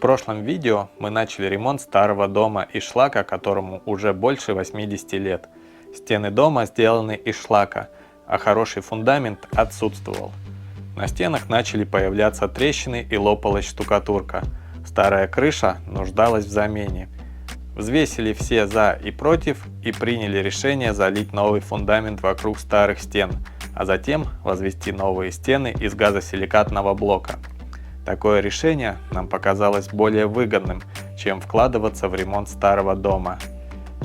прошлом видео мы начали ремонт старого дома из шлака, которому уже больше 80 лет. Стены дома сделаны из шлака, а хороший фундамент отсутствовал. На стенах начали появляться трещины и лопалась штукатурка. Старая крыша нуждалась в замене. Взвесили все за и против и приняли решение залить новый фундамент вокруг старых стен, а затем возвести новые стены из газосиликатного блока. Такое решение нам показалось более выгодным, чем вкладываться в ремонт старого дома.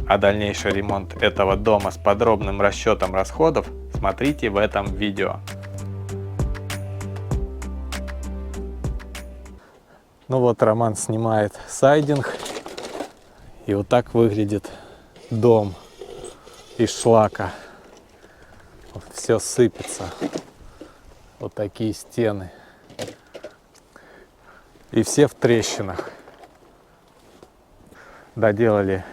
А дальнейший ремонт этого дома с подробным расчетом расходов смотрите в этом видео. Ну вот Роман снимает сайдинг, и вот так выглядит дом из шлака. Вот все сыпется, вот такие стены. И все в трещинах. Доделали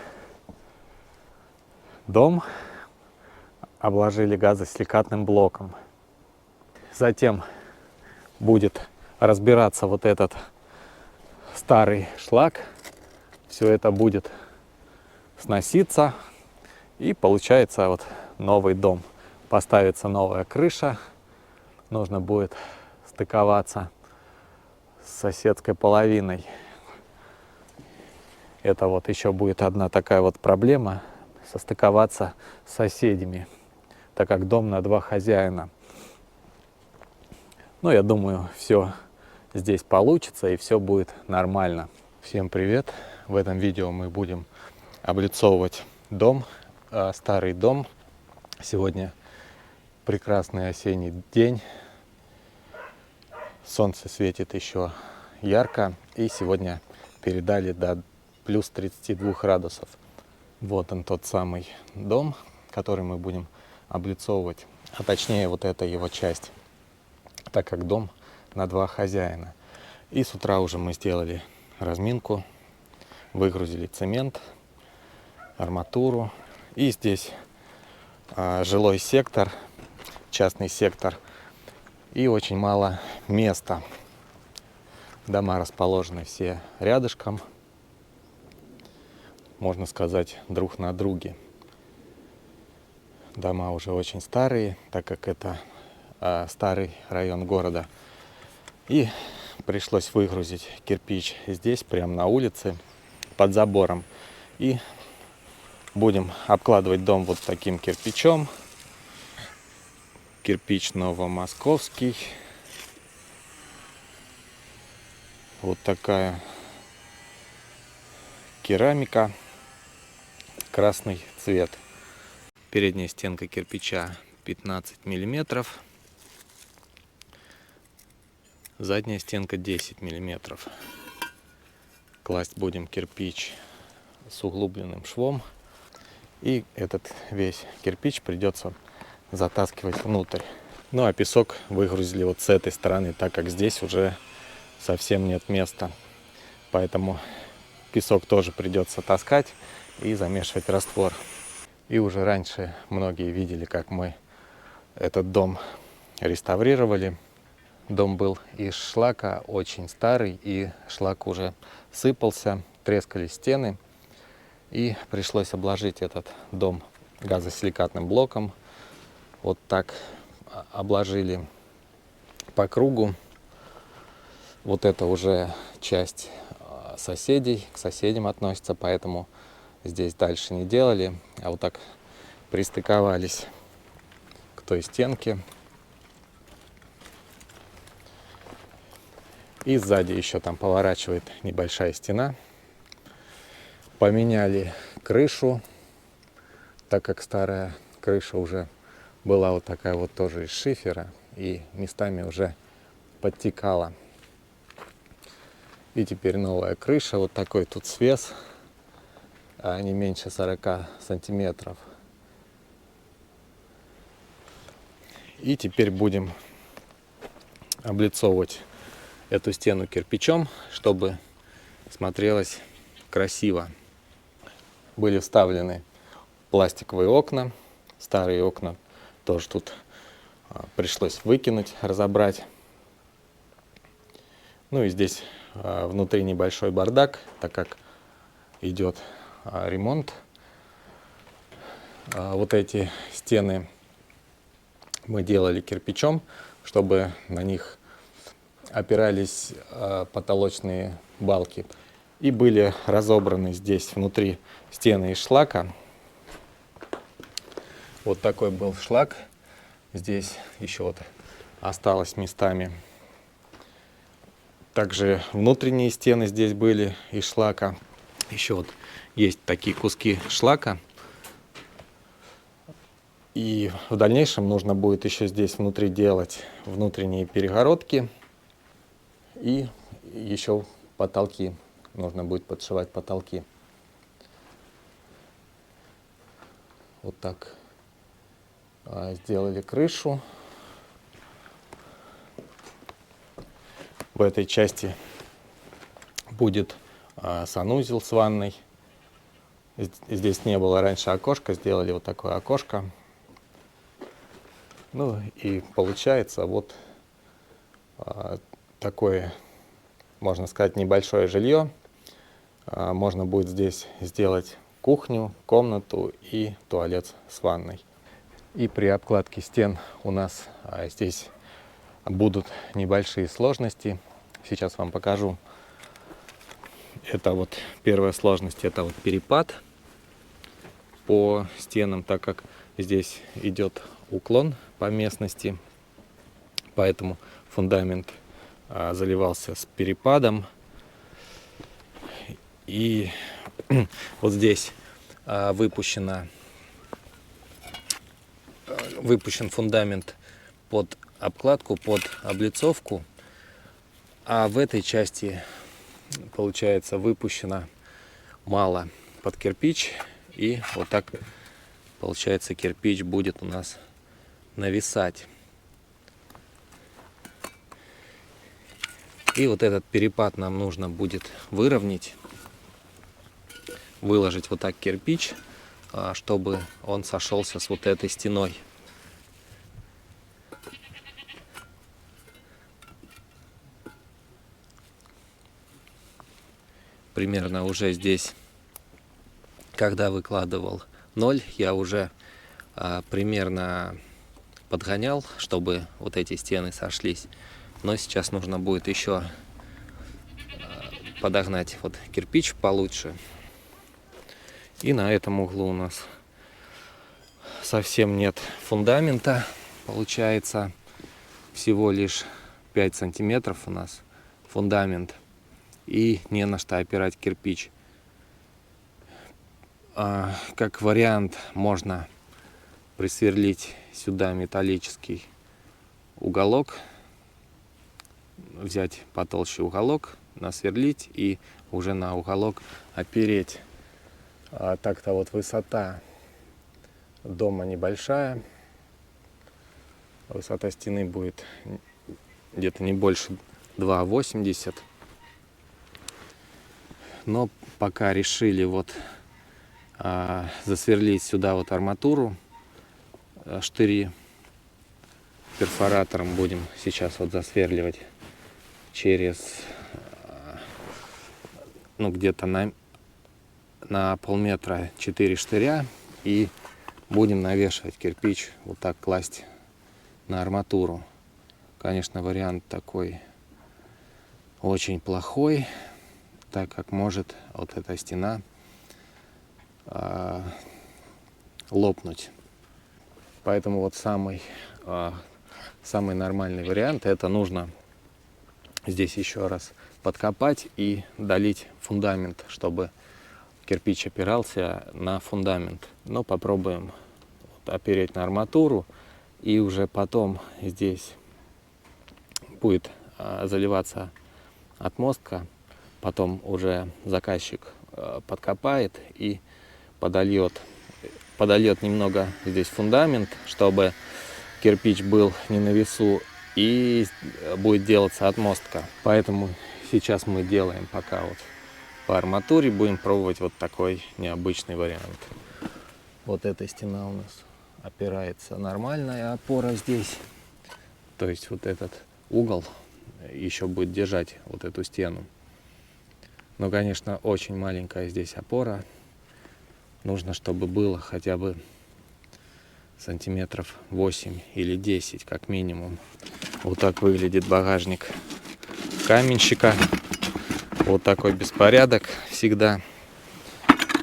дом, обложили газосиликатным блоком. Затем будет разбираться вот этот старый шлак. Все это будет сноситься, и получается вот новый дом. Поставится новая крыша, нужно будет стыковаться с соседской половиной. Это вот еще будет одна такая вот проблема — состыковаться с соседями, так как дом на два хозяина. Но я думаю, все здесь получится и все будет нормально. Всем привет! В этом видео мы будем облицовывать дом, старый дом. Сегодня прекрасный осенний день. Солнце светит еще ярко, и сегодня передали до плюс 32 градусов. Вот он, тот самый дом, который мы будем облицовывать, а точнее вот эта его часть, так как дом на два хозяина. И с утра уже мы сделали разминку, выгрузили цемент, арматуру, и здесь жилой сектор, частный сектор, и очень мало места. Дома расположены все рядышком, можно сказать, друг на друге. Дома уже очень старые, так как это старый район города. И пришлось выгрузить кирпич здесь, прямо на улице, под забором. И будем обкладывать дом вот таким кирпичом. Кирпич новомосковский. Вот такая керамика, красный цвет. Передняя стенка кирпича 15 миллиметров, задняя стенка 10 миллиметров. Класть будем кирпич с углубленным швом, и этот весь кирпич придется затаскивать внутрь. Ну а песок выгрузили вот с этой стороны, так как здесь уже совсем нет места. Поэтому песок тоже придется таскать и замешивать раствор. И уже раньше многие видели, как мы этот дом реставрировали. Дом был из шлака, очень старый, и шлак уже сыпался, трескались стены. И пришлось обложить этот дом газосиликатным блоком. Вот так обложили по кругу. Вот это уже часть соседей, к соседям относится, поэтому здесь дальше не делали, а вот так пристыковались к той стенке. И сзади еще там поворачивает небольшая стена. Поменяли крышу, так как старая крыша уже была вот такая вот тоже из шифера и местами уже подтекала. И теперь новая крыша, вот такой тут свес, не меньше 40 сантиметров. И теперь будем облицовывать эту стену кирпичом, чтобы смотрелось красиво. Были вставлены пластиковые окна, старые окна тоже тут пришлось выкинуть, разобрать. Ну и здесь внутри небольшой бардак, так как идет ремонт. Вот эти стены мы делали кирпичом, чтобы на них опирались потолочные балки. И были разобраны здесь внутри стены из шлака. Вот такой был шлак. Здесь еще вот осталось местами. Также внутренние стены здесь были из шлака. Еще вот есть такие куски шлака. И в дальнейшем нужно будет еще здесь внутри делать внутренние перегородки. И еще потолки. Нужно будет подшивать потолки. Вот так сделали крышу. В этой части будет санузел с ванной. Здесь не было раньше окошка, сделали вот такое окошко. Ну и получается вот такое, можно сказать, небольшое жилье. Можно будет здесь сделать кухню, комнату и туалет с ванной. И при обкладке стен у нас здесь будут небольшие сложности. Сейчас вам покажу. Это вот первая сложность, это вот перепад по стенам, так как здесь идет уклон по местности, поэтому фундамент заливался с перепадом. И вот здесь выпущен фундамент под обкладку, под облицовку, а в этой части получается выпущено мало под кирпич, и вот так получается кирпич будет у нас нависать. И вот этот перепад нам нужно будет выровнять, выложить вот так кирпич, чтобы он сошелся с вот этой стеной. Примерно уже здесь, когда выкладывал 0, я уже примерно подгонял, чтобы вот эти стены сошлись. Но сейчас нужно будет еще подогнать вот кирпич получше. И на этом углу у нас совсем нет фундамента. Получается всего лишь 5 сантиметров у нас фундамент. И не на что опирать кирпич. Как вариант можно присверлить сюда металлический уголок. Взять потолще уголок, насверлить и уже на уголок опереть. Так-то вот высота дома небольшая. Высота стены будет где-то не больше 2,80. Но пока решили вот засверлить сюда вот арматуру, штыри перфоратором будем сейчас вот засверливать через, ну, где-то на полметра 4 штыря, и будем навешивать кирпич, вот так класть на арматуру. Конечно, вариант такой очень плохой, так как может вот эта стена лопнуть. Поэтому вот самый нормальный вариант — это нужно здесь еще раз подкопать и долить фундамент, чтобы кирпич опирался на фундамент. Но попробуем вот опереть на арматуру, и уже потом здесь будет заливаться отмостка. Потом уже заказчик подкопает и подольет немного здесь фундамент, чтобы кирпич был не на весу, и будет делаться отмостка. Поэтому сейчас мы делаем пока вот по арматуре, будем пробовать вот такой необычный вариант. Вот эта стена у нас опирается, нормальная опора здесь. То есть вот этот угол еще будет держать вот эту стену. Но, конечно, очень маленькая здесь опора. Нужно, чтобы было хотя бы сантиметров 8 или 10, как минимум. Вот так выглядит багажник каменщика. Вот такой беспорядок всегда.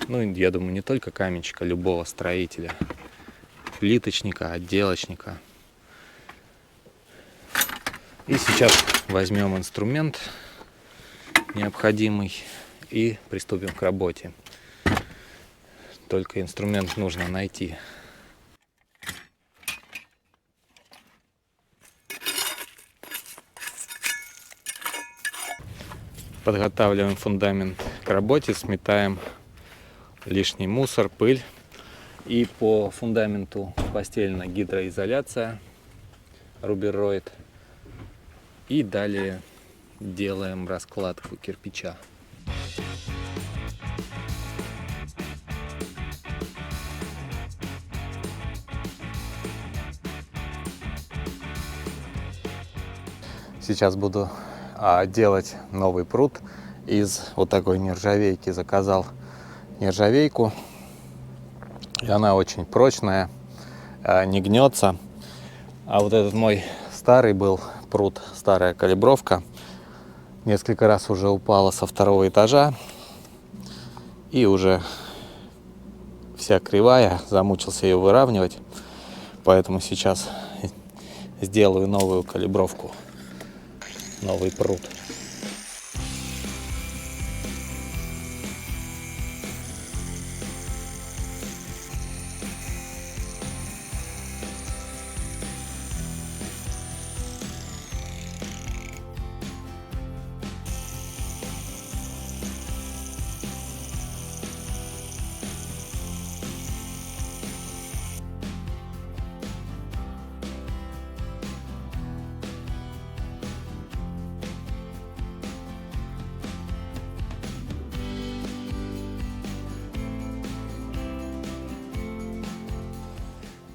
Ну, я думаю, не только каменщика, любого строителя. Плиточника, отделочника. И сейчас возьмем инструмент необходимый и приступим к работе. Только инструмент нужно найти. Подготавливаем фундамент к работе, сметаем лишний мусор, пыль. И по фундаменту постелена гидроизоляция, рубероид. И далее делаем раскладку кирпича. Сейчас буду делать новый пруд из вот такой нержавейки. Заказал нержавейку, и она очень прочная, не гнется. А вот этот мой старый был пруд, старая калибровка, несколько раз уже упала со 2-го этажа и уже вся кривая, замучился ее выравнивать, поэтому сейчас сделаю новую калибровку, новый пруд.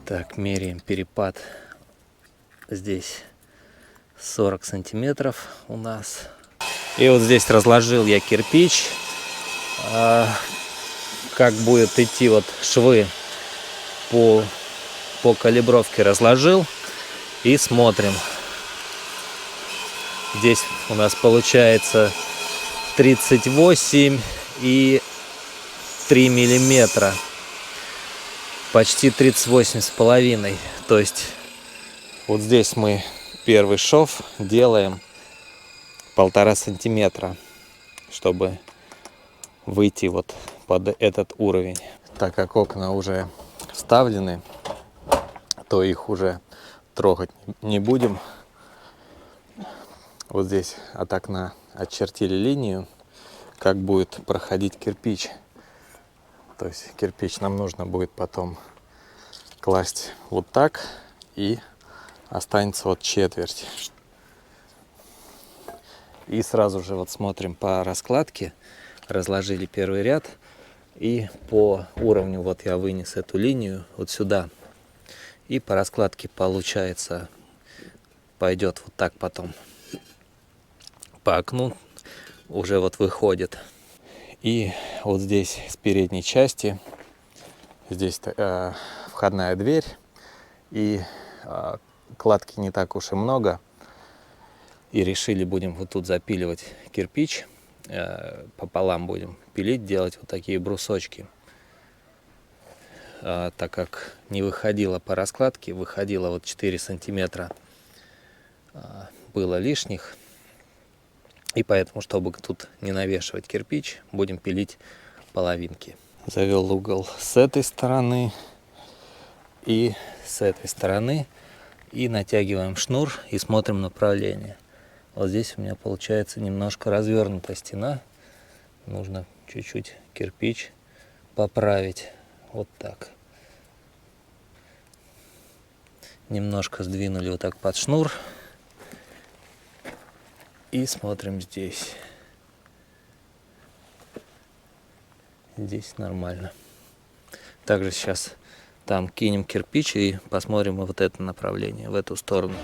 Так, меряем перепад. Здесь 40 сантиметров у нас. И вот здесь разложил я кирпич. Как будет идти вот швы по калибровке разложил. И смотрим. Здесь у нас получается 38 и 3 миллиметра. Почти 38,5. То есть вот здесь мы первый шов делаем 1,5 сантиметра, чтобы выйти вот под этот уровень. Так как окна уже вставлены, то их уже трогать не будем. Вот здесь от окна очертили линию, как будет проходить кирпич. То есть кирпич нам нужно будет потом класть вот так, и останется вот четверть. И сразу же вот смотрим по раскладке. Разложили первый ряд. И по уровню вот я вынес эту линию вот сюда. И по раскладке получается пойдет вот так потом. По окну уже вот выходит. И вот здесь с передней части, здесь входная дверь, и кладки не так уж и много. И решили, будем вот тут запиливать кирпич, пополам будем пилить, делать вот такие брусочки. Так как не выходило по раскладке, выходило вот 4 сантиметра, было лишних. И поэтому, чтобы тут не навешивать кирпич, будем пилить половинки. Завел угол с этой стороны и с этой стороны. И натягиваем шнур и смотрим направление. Вот здесь у меня получается немножко развернутая стена. Нужно чуть-чуть кирпич поправить. Вот так. Немножко сдвинули вот так под шнур. И смотрим здесь. Здесь нормально. Также сейчас там кинем кирпич и посмотрим вот это направление, в эту сторону.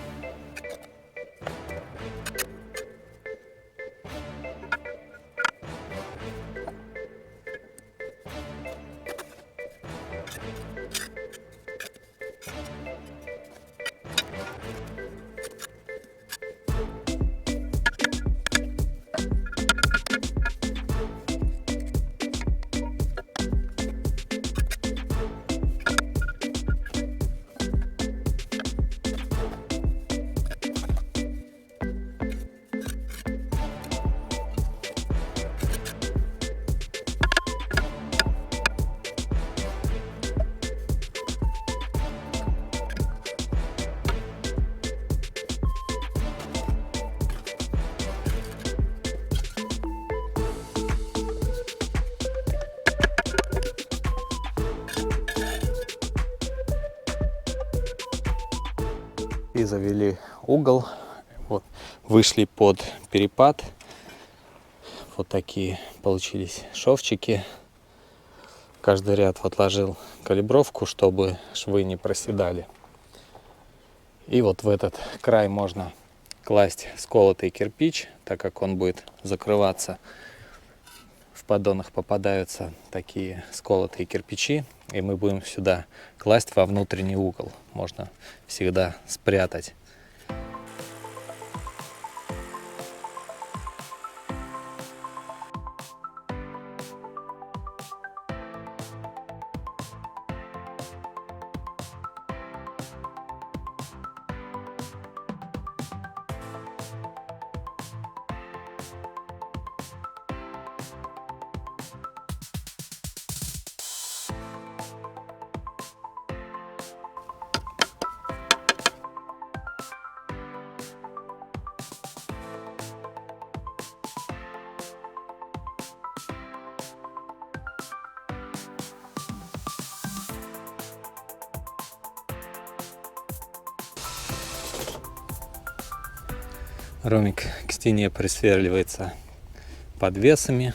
и завели угол. Вот, вышли под перепад. Вот такие получились шовчики. Каждый ряд отложил калибровку, чтобы швы не проседали. И вот в этот край можно класть сколотый кирпич, так как он будет закрываться. В поддонах попадаются такие сколотые кирпичи, и мы будем сюда класть во внутренний угол. Можно всегда спрятать. Ромик к стене присверливается подвесами.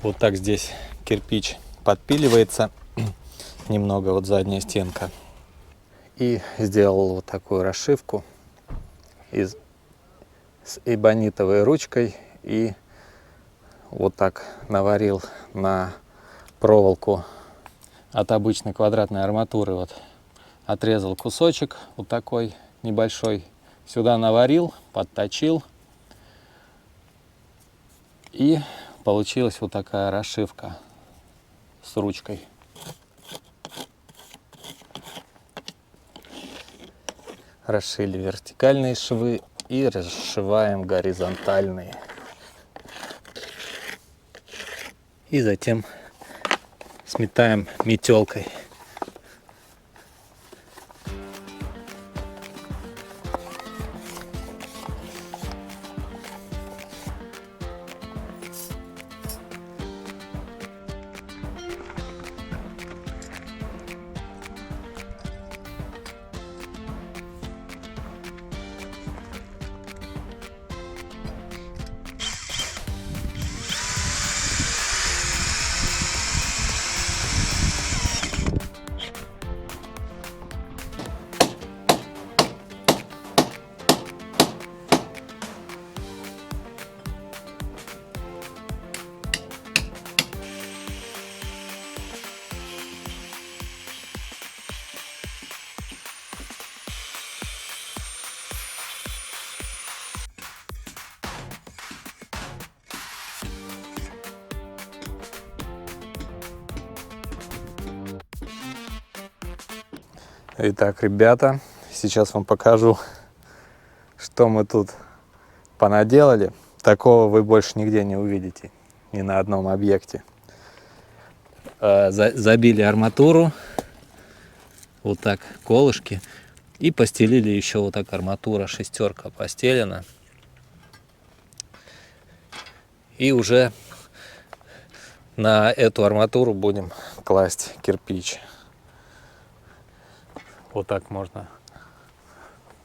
Вот так здесь кирпич подпиливается немного, вот задняя стенка. И сделал вот такую расшивку с эбонитовой ручкой. И вот так наварил на проволоку от обычной квадратной арматуры. Вот отрезал кусочек вот такой небольшой. Сюда наварил, подточил, и получилась вот такая расшивка с ручкой. Расшили вертикальные швы и расшиваем горизонтальные. И затем сметаем метелкой. Итак, ребята, сейчас вам покажу, что мы тут понаделали. Такого вы больше нигде не увидите, ни на одном объекте. Забили арматуру, вот так колышки, и постелили еще вот так арматура, шестерка постелена. И уже на эту арматуру будем класть кирпич. Вот так можно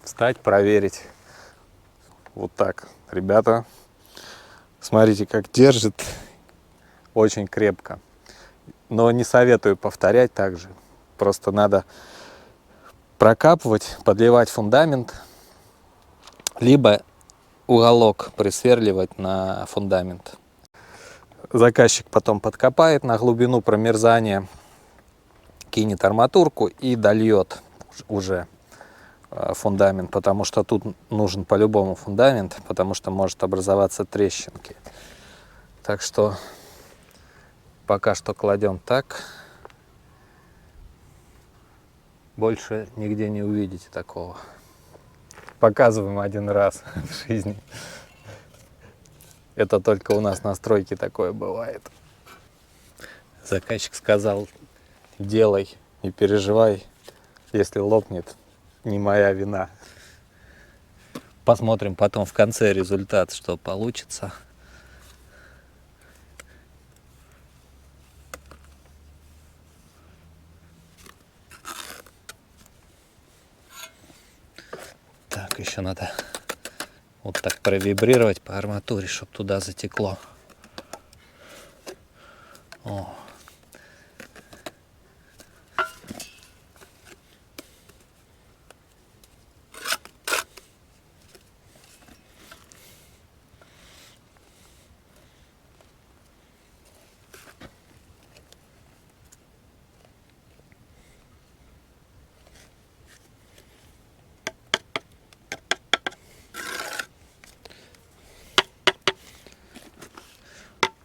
встать, проверить. Вот так, ребята, смотрите, как держит, очень крепко. Но не советую повторять так же. Просто надо прокапывать, подливать фундамент, либо уголок присверливать на фундамент. Заказчик потом подкопает на глубину промерзания, кинет арматурку и дольет уже фундамент, потому что тут нужен по-любому фундамент, потому что может образоваться трещинки. Так что пока что кладем так. Больше нигде не увидите такого. Показываем один раз в жизни. Это только у нас на стройке такое бывает. Заказчик сказал: делай, не переживай, если лопнет, не моя вина. Посмотрим потом в конце результат, что получится. Только еще надо вот так провибрировать по арматуре, чтобы туда затекло. О.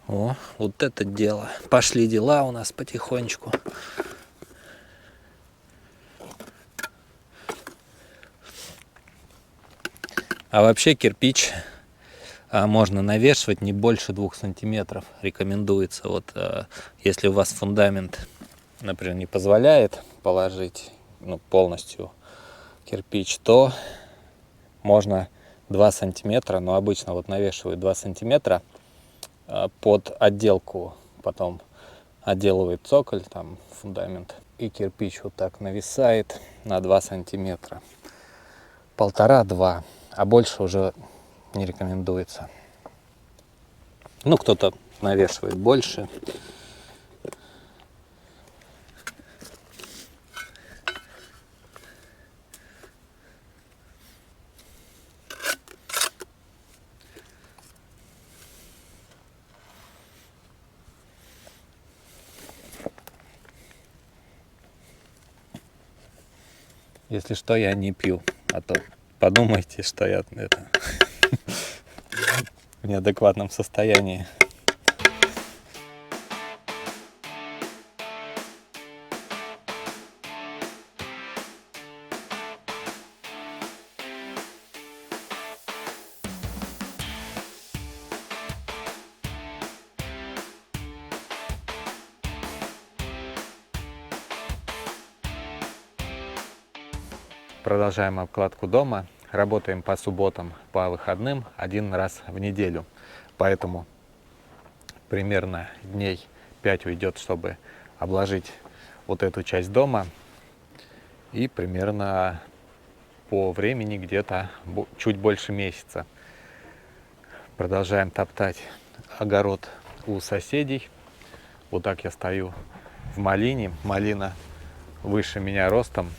О, вот это дело. Пошли дела у нас потихонечку. А вообще кирпич можно навешивать не больше 2 сантиметров. Рекомендуется. Вот если у вас фундамент, например, не позволяет положить полностью кирпич, то можно 2 сантиметра, но обычно вот навешивают 2 сантиметра под отделку, потом отделывает цоколь, там фундамент, и кирпич вот так нависает на 2 сантиметра, 1,5-2, а больше уже не рекомендуется. Ну, кто-то навешивает больше. Если что, я не пью, а то подумайте, что я это в неадекватном состоянии. Продолжаем обкладку дома. Работаем по субботам, по выходным 1 раз в неделю. Поэтому примерно дней 5 уйдет, чтобы обложить вот эту часть дома. И примерно по времени где-то чуть больше месяца. Продолжаем топтать огород у соседей. Вот так я стою в малине. Малина выше меня ростом.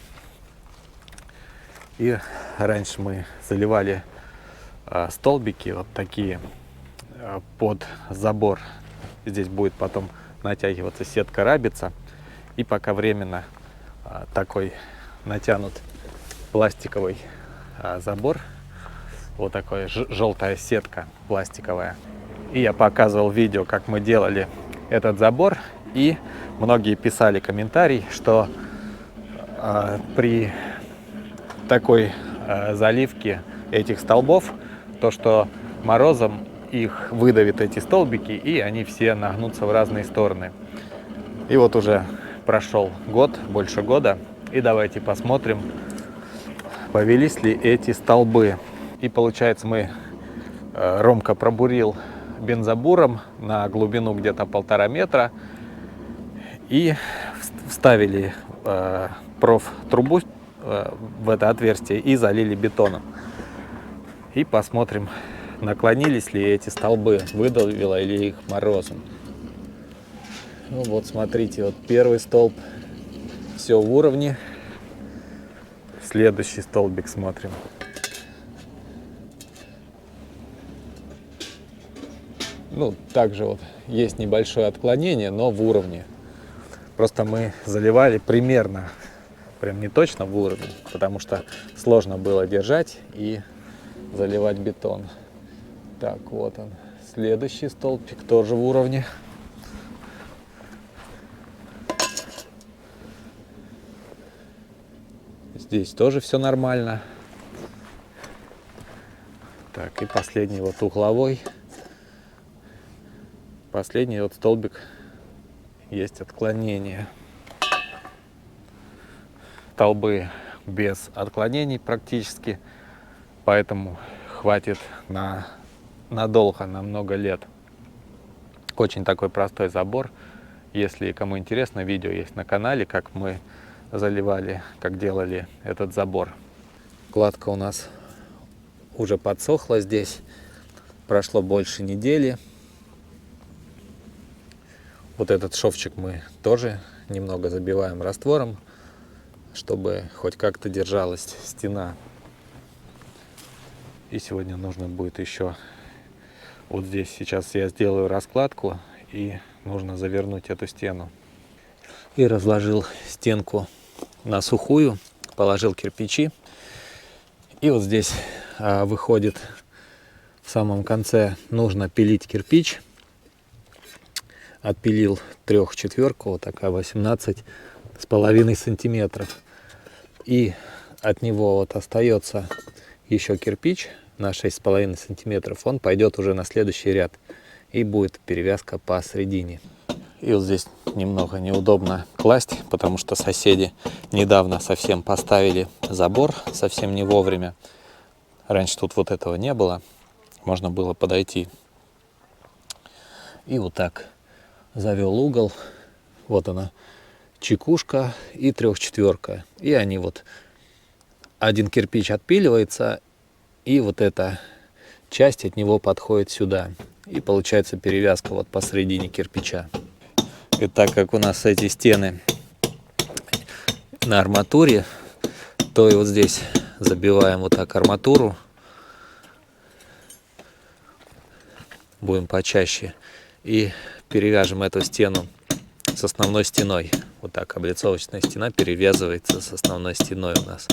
И раньше мы заливали столбики вот такие под забор. Здесь будет потом натягиваться сетка рабица. И пока временно такой натянут пластиковый забор. Вот такая желтая сетка пластиковая. И я показывал видео, как мы делали этот забор. И многие писали комментарий, что при такой заливке этих столбов, то что морозом их выдавит, эти столбики, и они все нагнутся в разные стороны. И вот уже прошел год, больше года, и давайте посмотрим, повелись ли эти столбы. И получается, Ромка пробурил бензобуром на глубину где-то 1,5 метра и вставили профтрубу в это отверстие и залили бетоном. И посмотрим, наклонились ли эти столбы, выдавило ли их морозом. Ну вот смотрите, вот первый столб, все в уровне. Следующий столбик смотрим. Ну, также вот есть небольшое отклонение, но в уровне. Просто мы заливали примерно, прям не точно в уровне, потому что сложно было держать и заливать бетон. Так, вот он. Следующий столбик тоже в уровне. Здесь тоже все нормально. Так, и последний вот угловой. Последний вот столбик, есть отклонение. Столбы без отклонений практически, поэтому хватит надолго, на много лет. Очень такой простой забор. Если кому интересно, видео есть на канале, как мы заливали, как делали этот забор. Кладка у нас уже подсохло здесь. Прошло больше недели. Вот этот шовчик мы тоже немного забиваем раствором, чтобы хоть как-то держалась стена. И сегодня нужно будет еще вот здесь. Сейчас я сделаю раскладку, и нужно завернуть эту стену. И разложил стенку на сухую, положил кирпичи. И вот здесь выходит в самом конце, нужно пилить кирпич. Отпилил 3/4, вот такая 18,5 сантиметров. И от него вот остается еще кирпич на 6,5 сантиметров. Он пойдет уже на следующий ряд. И будет перевязка посередине. И вот здесь немного неудобно класть, потому что соседи недавно совсем поставили забор, совсем не вовремя. Раньше тут вот этого не было. Можно было подойти. И вот так завел угол. Вот она, чекушка и 3/4. И они вот, один кирпич отпиливается, и вот эта часть от него подходит сюда. И получается перевязка вот посередине кирпича. И так как у нас эти стены на арматуре, то и вот здесь забиваем вот так арматуру. Будем почаще. И перевяжем эту стену с основной стеной. Вот так облицовочная стена перевязывается с основной стеной у нас.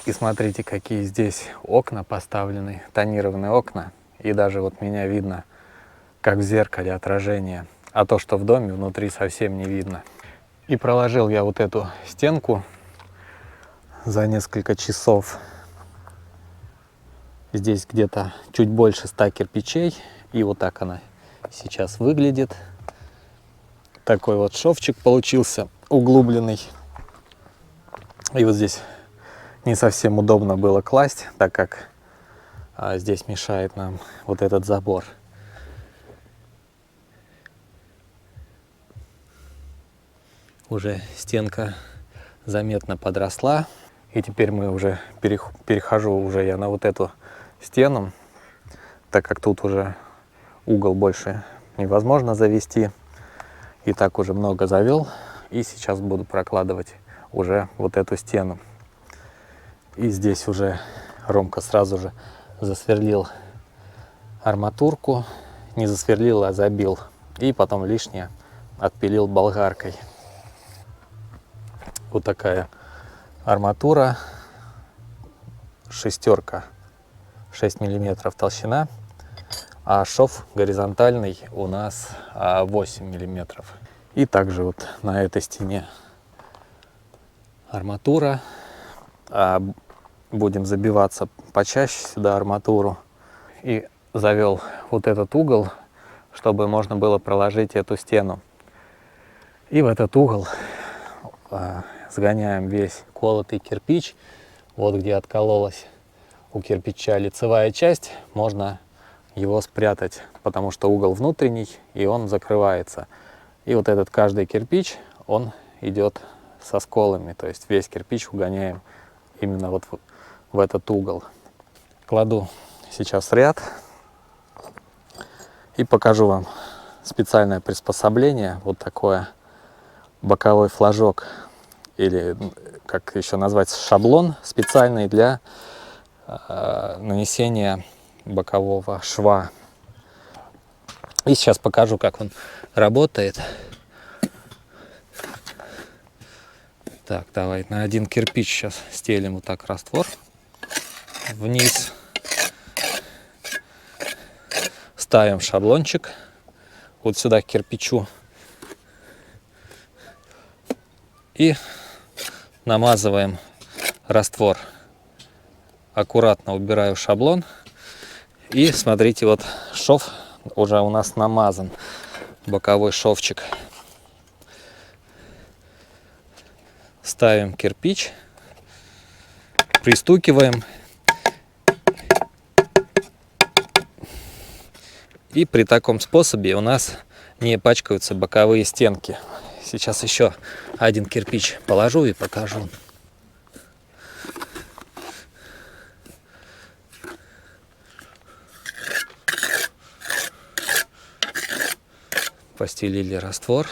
И смотрите, какие здесь окна поставлены, тонированные окна. И даже вот меня видно, как в зеркале отражение. А то, что в доме, внутри совсем не видно. И проложил я вот эту стенку за несколько часов. Здесь где-то чуть больше 100 кирпичей. И вот так она сейчас выглядит. Такой вот шовчик получился углубленный. И вот здесь не совсем удобно было класть, так как здесь мешает нам вот этот забор. Уже стенка заметно подросла. И теперь мы уже перехожу уже я на вот эту стену, так как тут уже угол больше невозможно завести. И так уже много завел. И сейчас буду прокладывать уже вот эту стену. И здесь уже Ромка сразу же засверлил арматурку. Не засверлил, а забил. И потом лишнее отпилил болгаркой. Вот такая арматура. Шестерка. 6 миллиметров толщина. А шов горизонтальный у нас 8 миллиметров. И также вот на этой стене арматура. Будем забиваться почаще сюда арматуру. И завел вот этот угол, чтобы можно было проложить эту стену. И в этот угол сгоняем весь колотый кирпич. Вот где откололась у кирпича лицевая часть, можно его спрятать, потому что угол внутренний, и он закрывается. И вот этот каждый кирпич, он идет со сколами, то есть весь кирпич угоняем именно вот в этот угол. Кладу сейчас ряд и покажу вам специальное приспособление, вот такое боковой флажок, или как еще назвать, шаблон специальный для нанесения бокового шва. И сейчас покажу, как он работает. Так, давай на один кирпич сейчас стелим вот так раствор вниз. Ставим шаблончик вот сюда к кирпичу. И намазываем раствор. Аккуратно убираю шаблон. И смотрите, вот шов уже у нас намазан. Боковой шовчик. Ставим кирпич. Пристукиваем. И при таком способе у нас не пачкаются боковые стенки. Сейчас еще один кирпич положу и покажу. Постелили раствор.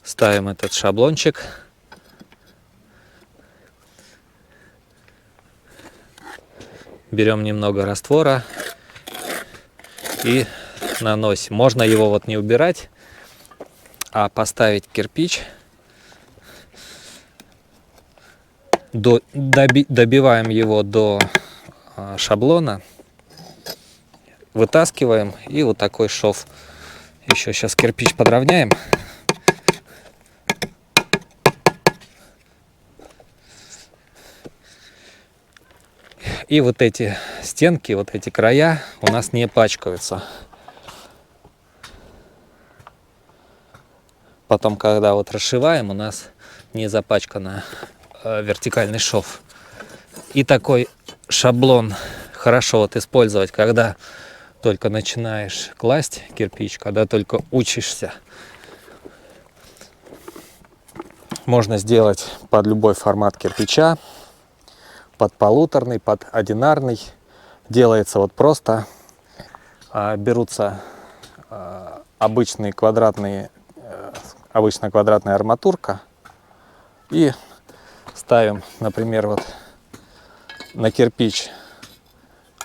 Ставим этот шаблончик. Берем немного раствора и наносим. Можно его вот не убирать, а поставить кирпич. Добиваем его до шаблона. Вытаскиваем, и вот такой шов. Еще сейчас кирпич подровняем. И вот эти стенки, вот эти края у нас не пачкаются. Потом, когда вот расшиваем, у нас не запачкан вертикальный шов. И такой шаблон хорошо вот использовать, когда только начинаешь класть кирпич, когда только учишься. Можно сделать под любой формат кирпича, под полуторный, под одинарный. Делается вот просто. Берутся обычная квадратная арматурка и ставим, например, вот на кирпич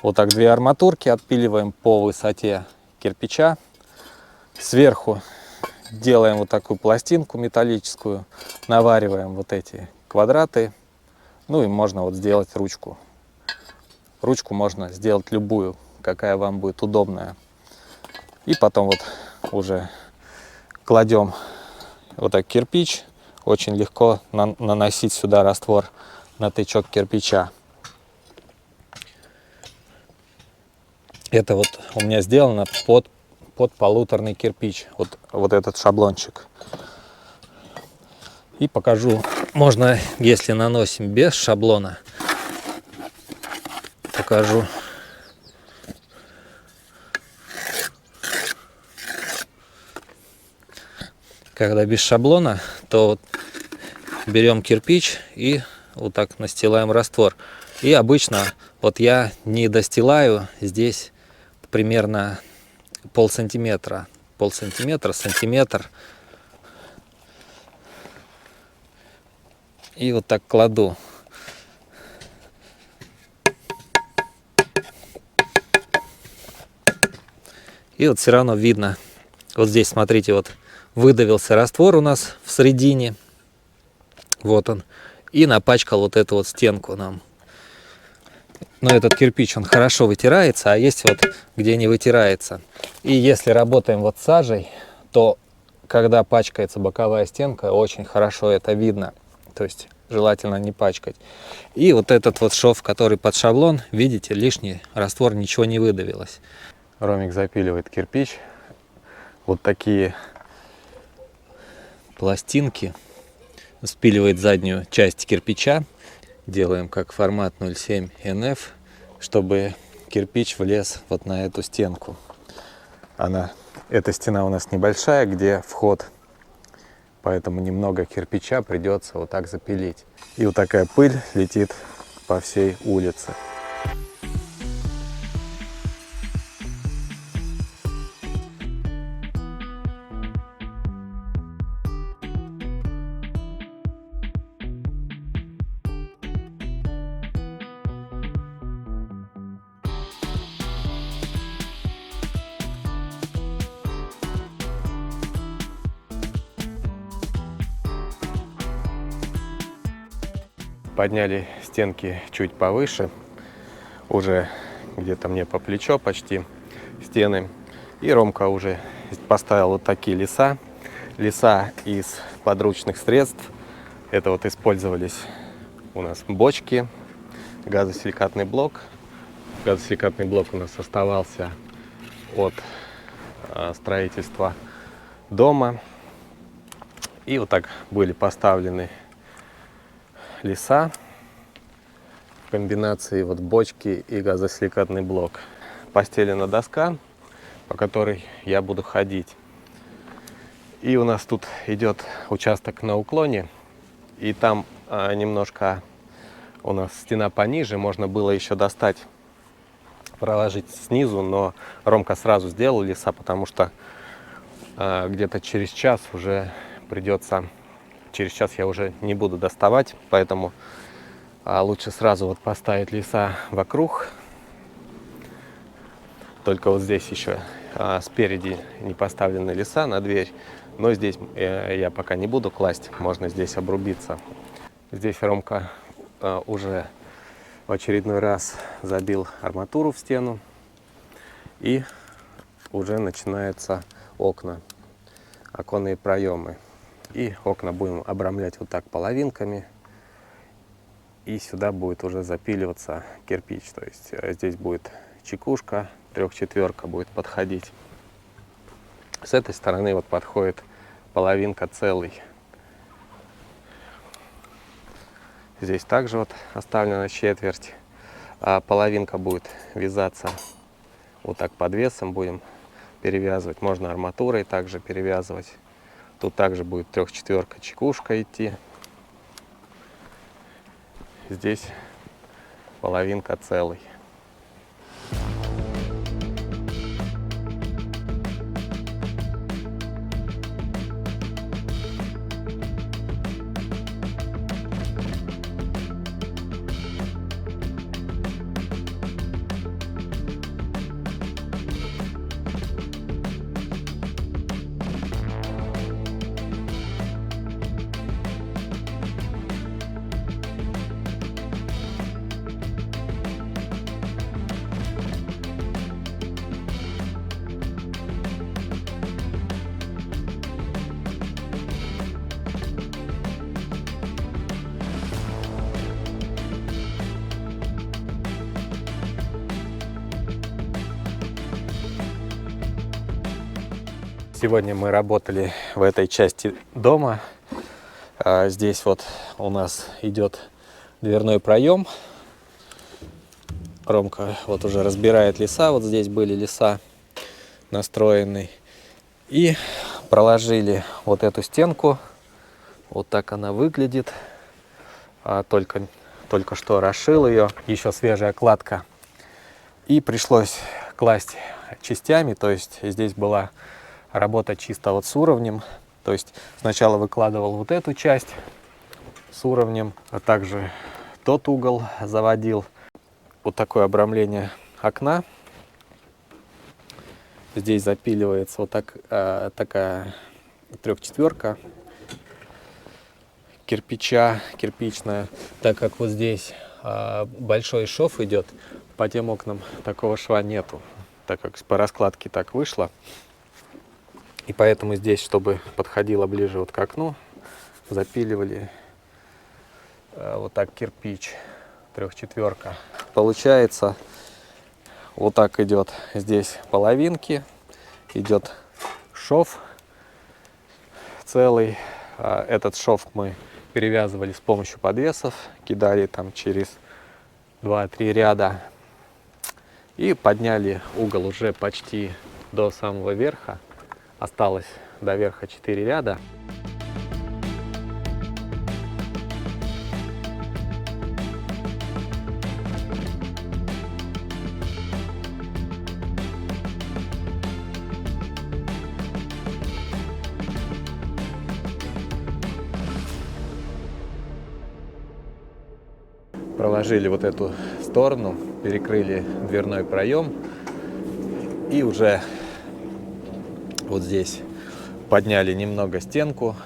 вот так 2 арматурки, отпиливаем по высоте кирпича. Сверху делаем вот такую пластинку металлическую, навариваем вот эти квадраты. Ну и можно вот сделать ручку. Ручку можно сделать любую, какая вам будет удобная. И потом вот уже кладем вот так кирпич. Очень легко наносить сюда раствор на тычок кирпича. Это вот у меня сделано под полуторный кирпич. Вот этот шаблончик. И покажу. Можно, если наносим без шаблона, покажу. Когда без шаблона, то вот берем кирпич и вот так настилаем раствор. И обычно вот я не достилаю здесь примерно полсантиметра, сантиметр. И вот так кладу. И вот все равно видно. Вот здесь, смотрите, вот выдавился раствор у нас в середине. Вот он. И напачкал вот эту вот стенку нам. Но этот кирпич, он хорошо вытирается, а есть вот где не вытирается. И если работаем вот с сажей, то когда пачкается боковая стенка, очень хорошо это видно. То есть желательно не пачкать. И вот этот вот шов, который под шаблон, видите, лишний раствор, ничего не выдавилось. Ромик запиливает кирпич. Вот такие пластинки. Спиливает заднюю часть кирпича. Делаем как формат 0,7 NF, чтобы кирпич влез вот на эту стенку. Эта стена у нас небольшая, где вход, поэтому немного кирпича придется вот так запилить. И вот такая пыль летит по всей улице. Подняли стенки чуть повыше, уже где-то мне по плечо почти стены. И Ромка уже поставил вот такие леса из подручных средств. Это вот использовались у нас бочки, газосиликатный блок. Газосиликатный блок у нас оставался от строительства дома. И вот так были поставлены леса в комбинации вот бочки и газосиликатный блок. Постелена доска, по которой я буду ходить. И у нас тут идет участок на уклоне, и там немножко у нас стена пониже, можно было еще достать, проложить снизу, но Ромка сразу сделал леса, потому что где-то через час уже придется, через час я уже не буду доставать, поэтому лучше сразу вот поставить леса вокруг. Только вот здесь еще спереди не поставлены леса на дверь, но здесь я пока не буду класть, можно здесь обрубиться. Здесь Ромка уже в очередной раз забил арматуру в стену, и уже начинаются окна, оконные проемы. И окна будем обрамлять вот так половинками, и сюда будет уже запиливаться кирпич, то есть здесь будет чекушка, 3/4 будет подходить. С этой стороны вот подходит половинка целый. Здесь также вот оставлена четверть, а половинка будет вязаться вот так подвесом, будем перевязывать. Можно арматурой также перевязывать. Тут также будет 3/4 чекушка идти. Здесь половинка целый. Сегодня мы работали в этой части дома. Здесь вот у нас идет дверной проем. Ромка вот уже разбирает леса. Вот здесь были леса настроены. И проложили вот эту стенку. Вот так она выглядит. Только что расшил ее. Еще свежая кладка. И пришлось класть частями. То есть здесь была работа чисто вот с уровнем. То есть сначала выкладывал вот эту часть с уровнем, а также тот угол заводил. Вот такое обрамление окна. Здесь запиливается вот такая 3/4 кирпича, кирпичная. Так как вот здесь большой шов идет, по тем окнам такого шва нету, так как по раскладке так вышло. И поэтому здесь, чтобы подходило ближе вот к окну, запиливали вот так кирпич 3/4. Получается, вот так идет здесь половинки, идет шов целый. Этот шов мы перевязывали с помощью подвесов, кидали там через 2-3 ряда и подняли угол уже почти до самого верха. Осталось до верха 4 ряда. Проложили вот эту сторону, перекрыли дверной проем и уже вот здесь подняли немного стенку.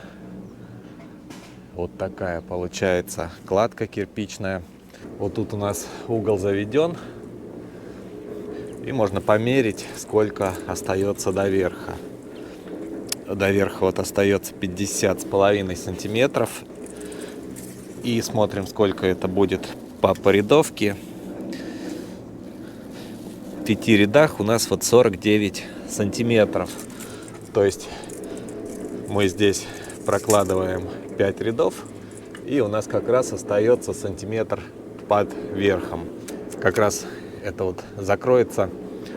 Вот такая получается кладка кирпичная. Вот тут у нас угол заведен. И можно померить, сколько остается до верха. До верха вот остается 50,5 сантиметров. И смотрим, сколько это будет по рядовке. В 5 рядах у нас вот 49 сантиметров. То есть мы здесь прокладываем 5 рядов, и у нас как раз остается сантиметр под верхом. Как раз это вот закроется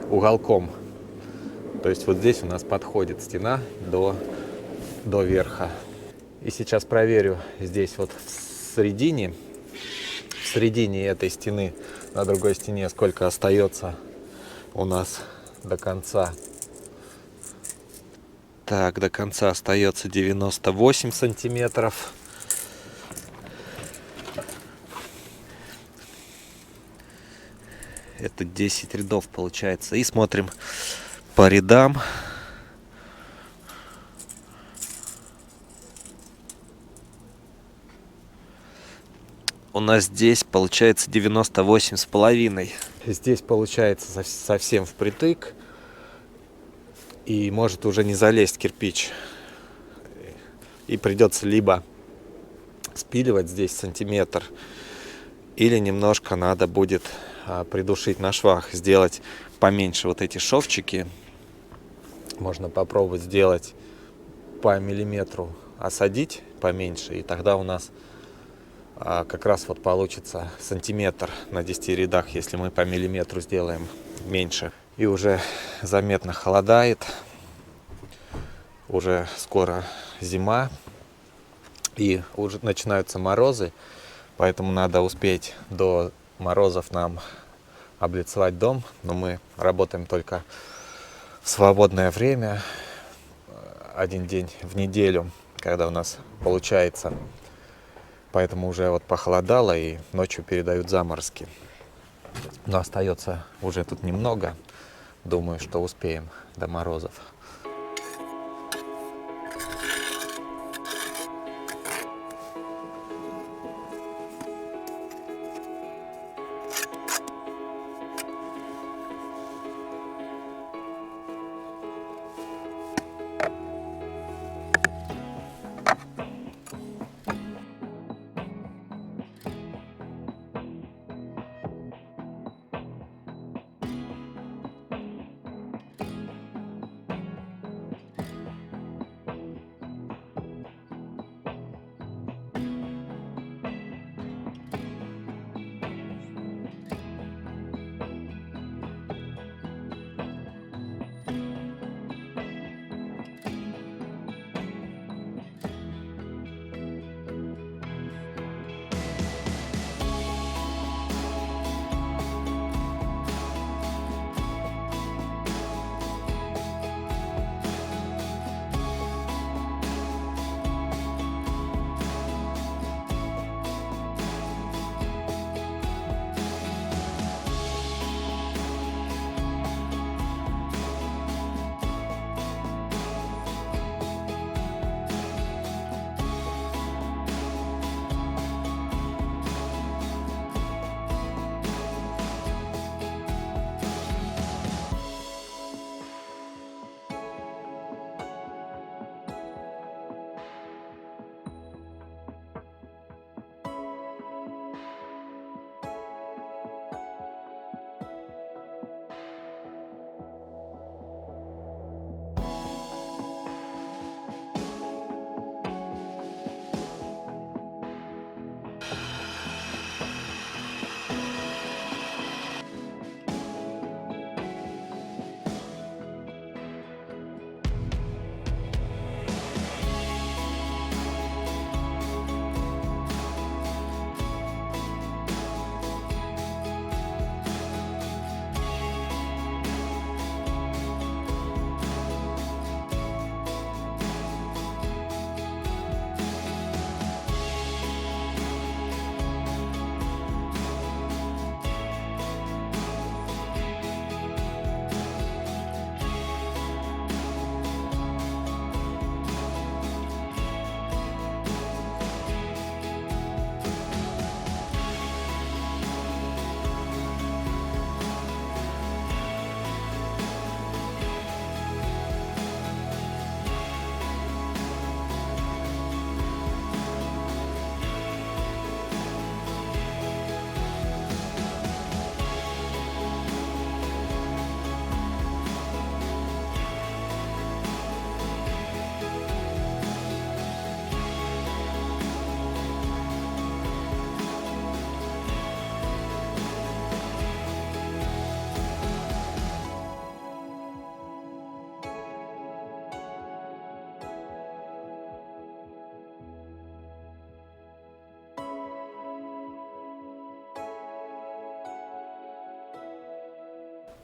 уголком. То есть вот здесь у нас подходит стена до до верха. И сейчас проверю здесь вот в середине этой стены, на другой стене, сколько остается у нас до конца. Так, до конца остается 98 сантиметров. Это 10 рядов получается. И смотрим по рядам. У нас здесь получается 98,5. Здесь получается совсем впритык. И может уже не залезть кирпич. И придется либо спиливать здесь сантиметр, или немножко надо будет придушить на швах, сделать поменьше вот эти шовчики. Можно попробовать сделать по миллиметру, осадить поменьше, и тогда у нас как раз вот получится сантиметр на 10 рядах, если мы по миллиметру сделаем меньше. И уже заметно холодает, уже скоро зима, и уже начинаются морозы, поэтому надо успеть до морозов нам облицевать дом. Но мы работаем только в свободное время, один день в неделю, когда у нас получается. Поэтому уже вот похолодало, и ночью передают заморозки. Но остается уже тут немного. Думаю, что успеем до морозов.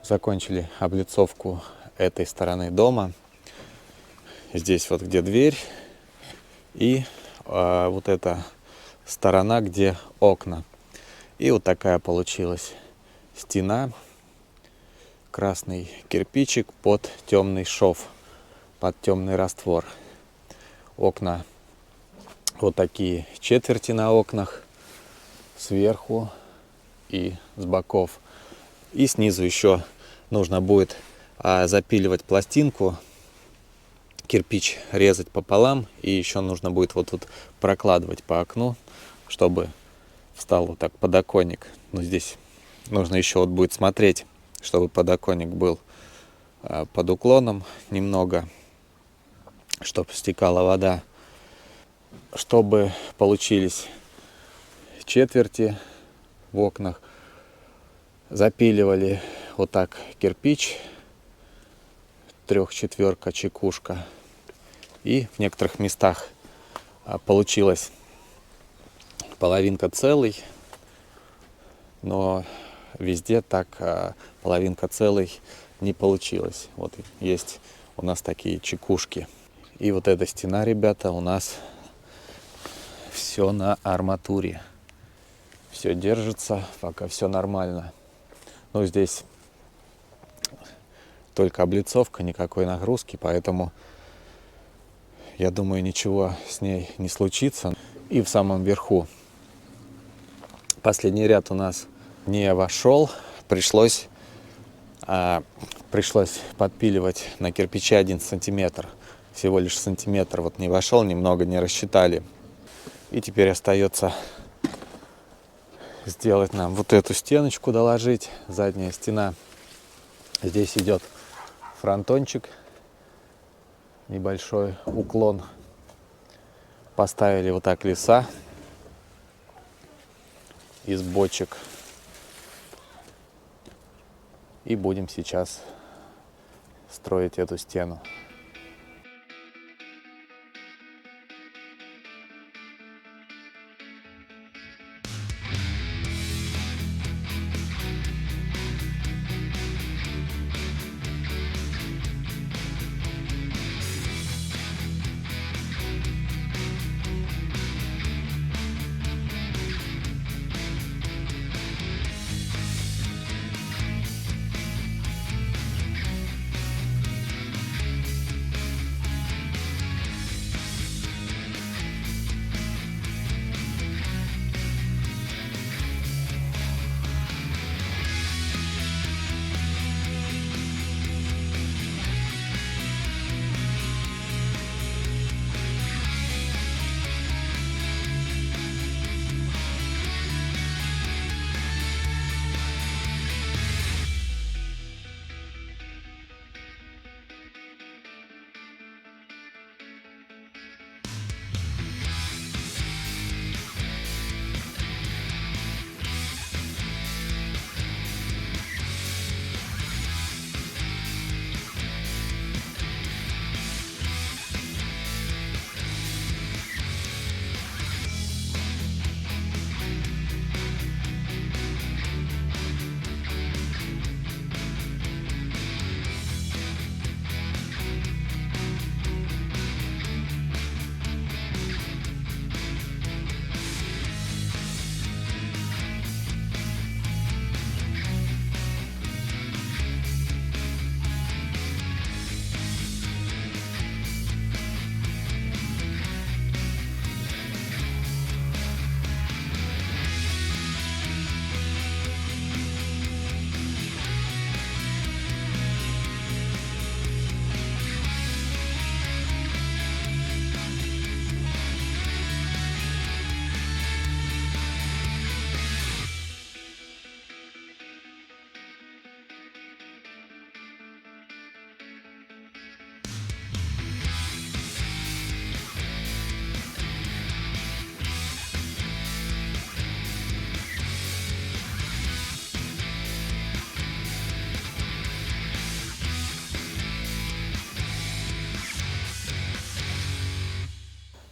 Закончили облицовку этой стороны дома. Здесь вот где дверь и вот эта сторона, где окна. И вот такая получилась стена. Красный кирпичик под темный шов, под темный раствор. Окна вот такие четверти на окнах, сверху и с боков. И снизу еще нужно будет запиливать пластинку, кирпич резать пополам, и еще нужно будет вот тут прокладывать по окну, чтобы встал вот так подоконник. Но здесь нужно еще вот будет смотреть, чтобы подоконник был под уклоном немного, чтобы стекала вода, чтобы получились четверти в окнах. Запиливали вот так кирпич, 3/4 чекушка, и в некоторых местах получилась половинка целый, но везде так половинка целый не получилось. Вот есть у нас такие чекушки. И вот эта стена, ребята, у нас все на арматуре. Все держится, пока все нормально. Но здесь только облицовка, никакой нагрузки, поэтому я думаю, ничего с ней не случится. И в самом верху последний ряд у нас не вошел, пришлось подпиливать на кирпиче 1 сантиметр. Всего лишь сантиметр вот не вошел, немного не рассчитали. И теперь остается сделать нам вот эту стеночку, доложить. Задняя стена. Здесь идет фронтончик, небольшой уклон. Поставили вот так леса из бочек. И будем сейчас строить эту стену.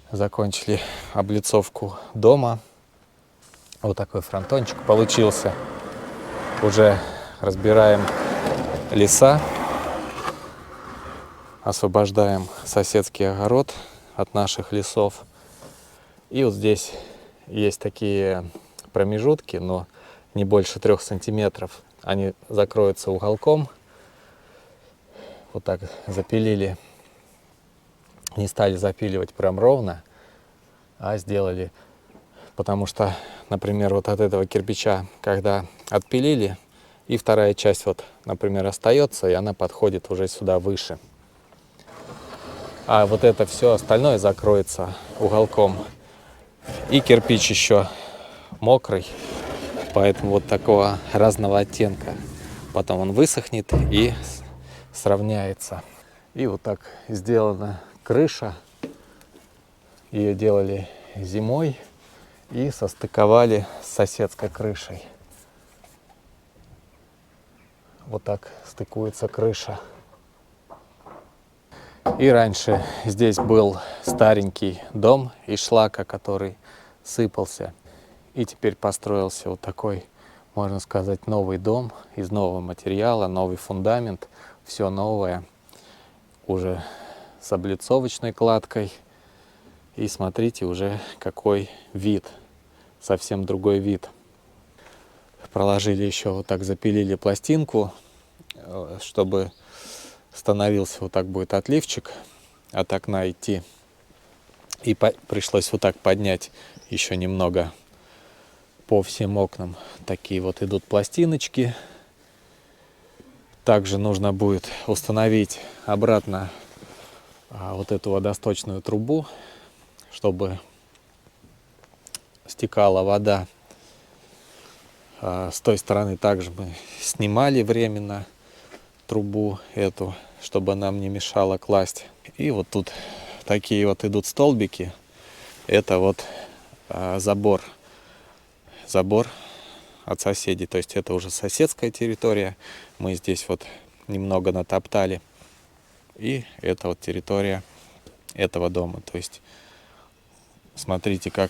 Закончили облицовку дома. Вот такой фронтончик получился. Уже разбираем леса. Освобождаем соседский огород от наших лесов. И вот здесь есть такие промежутки, но не больше 3 сантиметров. Они закроются уголком. Вот так запилили. Не стали запиливать прям ровно, а сделали. Потому что, например, вот от этого кирпича, когда отпилили, и вторая часть вот, например, остается, и она подходит уже сюда выше. А вот это все остальное закроется уголком. И кирпич еще мокрый, поэтому вот такого разного оттенка. Потом он высохнет и сравняется. И вот так сделана крыша. Ее делали зимой и состыковали с соседской крышей. Вот так стыкуется крыша. И раньше здесь был старенький дом из шлака, который сыпался. И теперь построился вот такой, можно сказать, новый дом из нового материала, новый фундамент, все новое, уже с облицовочной кладкой. И смотрите уже какой вид, совсем другой вид. Проложили еще вот так, запилили пластинку, чтобы становился вот так будет отливчик от окна идти. И пришлось вот так поднять еще немного по всем окнам. Такие вот идут пластиночки. Также нужно будет установить обратно вот эту водосточную трубу, чтобы стекала вода. С той стороны также мы снимали временно трубу эту, чтобы нам не мешало класть. И вот тут такие вот идут столбики. Это вот забор от соседей. То есть это уже соседская территория. Мы здесь вот немного натоптали. И это вот территория этого дома. То есть смотрите, как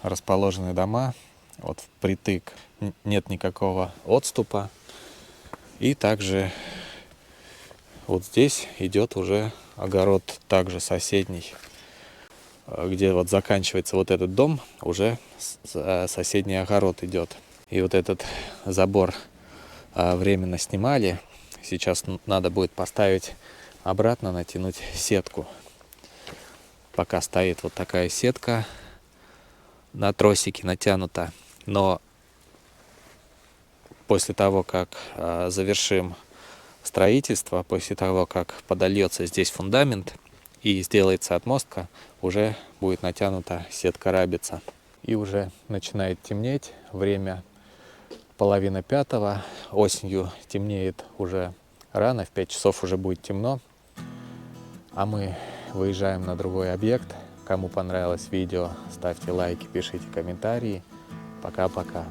расположены дома. Вот впритык. Нет никакого отступа. И также вот здесь идет уже огород, также соседний, где вот заканчивается вот этот дом, уже соседний огород идет. И вот этот забор временно снимали. Сейчас надо будет поставить обратно, натянуть сетку. Пока стоит вот такая сетка на тросике натянута. Но после того, как завершим строительство, после того, как подольется здесь фундамент и сделается отмостка, уже будет натянута сетка рабица. И уже начинает темнеть, время 4:30. Осенью темнеет уже рано, в 5 часов уже будет темно. А мы выезжаем на другой объект. Кому понравилось видео, ставьте лайки, пишите комментарии. Пока-пока.